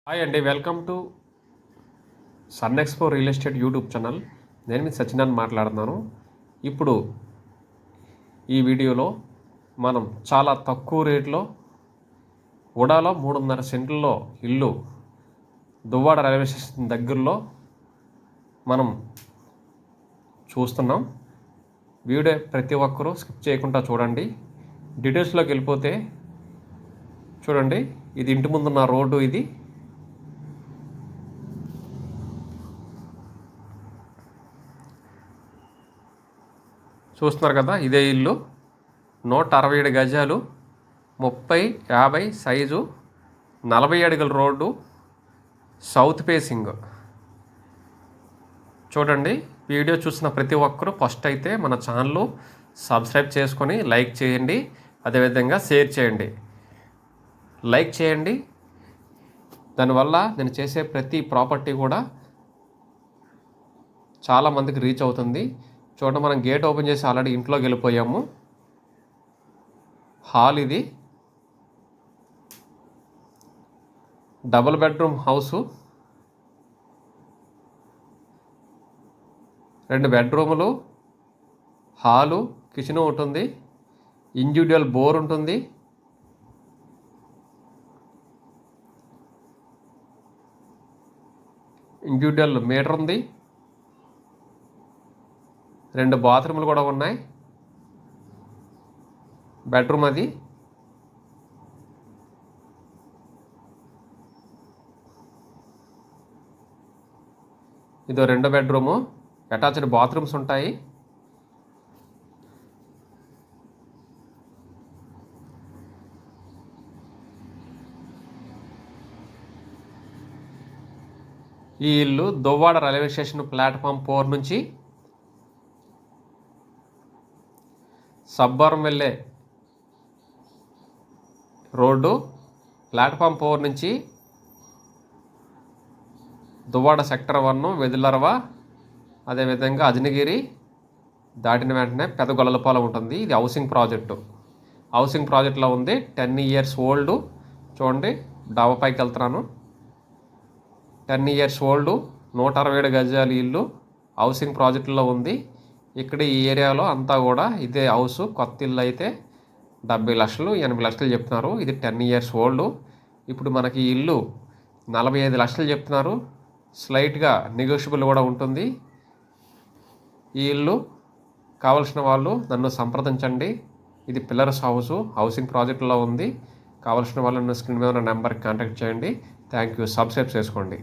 Hi అండి, welcome to Sun Expo real estate YouTube channel. నేను మీ సత్యనారాయణ మాట్లాడుతున్నాను. ఇప్పుడు ఈ వీడియోలో మనం చాలా తక్కువ రేట్లో ఉడాలో 3.5 సెంట్లలో ఇల్లు దువ్వాడ రైల్వే స్టేషన్ దగ్గరలో మనం చూస్తున్నాం. వీడియో ప్రతి ఒక్కరూ స్కిప్ చేయకుండా చూడండి. డీటెయిల్స్లోకి వెళ్ళిపోతే చూడండి, ఇది ఇంటి ముందున్న రోడ్డు. ఇది చూస్తున్నారు కదా, ఇదే ఇల్లు. 167 గజాలు, 30-50 సైజు, 40 అడుగుల రోడ్డు, సౌత్ ఫేసింగ్. చూడండి, వీడియో చూసిన ప్రతి ఒక్కరూ ఫస్ట్ అయితే మన ఛానల్ సబ్స్క్రైబ్ చేసుకొని లైక్ చేయండి, అదేవిధంగా షేర్ చేయండి. లైక్ చేయండి, దానివల్ల నేను చేసే ప్రతి ప్రాపర్టీ కూడా చాలామందికి రీచ్ అవుతుంది. చూడండి, మనం గేట్ ఓపెన్ చేసి ఆల్రెడీ ఇంట్లోకి వెళ్ళిపోయాము. హాల్ ఇది, డబుల్ బెడ్రూమ్ హౌసు, 2 బెడ్రూములు, హాలు, కిచెన్ ఉంటుంది, ఇండివిజువల్ బోర్ ఉంటుంది, ఇండివిజువల్ మీటర్ ఉంది, 2 బాత్రూములు కూడా ఉన్నాయి. బెడ్రూమ్ అది. ఇదో 2 బెడ్రూము, అటాచ్డ్ బాత్రూమ్స్ ఉంటాయి. ఈ ఇల్లు దువ్వాడ రైల్వే స్టేషన్ ప్లాట్ఫామ్ 4 నుంచి సబ్బవరం వెళ్ళే రోడ్డు, ప్లాట్ఫామ్ 4 నుంచి దువ్వాడ సెక్టర్ 1, వెదులర్వ, అదేవిధంగా అజనగిరి దాటిన వెంటనే పెదగొల్లపాలెం ఉంటుంది. ఇది హౌసింగ్ ప్రాజెక్టు. హౌసింగ్ ప్రాజెక్టులో ఉంది. 10 ఇయర్స్ ఓల్డ్. చూడండి, డాబా పైకి వెళ్తున్నాను. 10 ఇయర్స్ ఓల్డ్, 167 గజాల ఇల్లు హౌసింగ్ ప్రాజెక్టులో ఉంది. ఇక్కడ ఈ ఏరియాలో అంతా కూడా ఇదే హౌస్. కొత్త ఇల్లు అయితే 70 లక్షలు 80 లక్షలు చెప్తున్నారు. ఇది 10 ఇయర్స్ ఓల్డ్. ఇప్పుడు మనకి ఈ ఇల్లు 45 లక్షలు చెప్తున్నారు. స్లైట్గా నెగోషియబుల్ కూడా ఉంటుంది. ఈ ఇల్లు కావలసిన వాళ్ళు నన్ను సంప్రదించండి. ఇది పిల్లర్స్ హౌస్, హౌసింగ్ ప్రాజెక్టులో ఉంది. కావలసిన వాళ్ళు స్క్రీన్ మీద ఉన్న నెంబర్కి కాంటాక్ట్ చేయండి. Thank you. సబ్స్క్రైబ్ చేసుకోండి.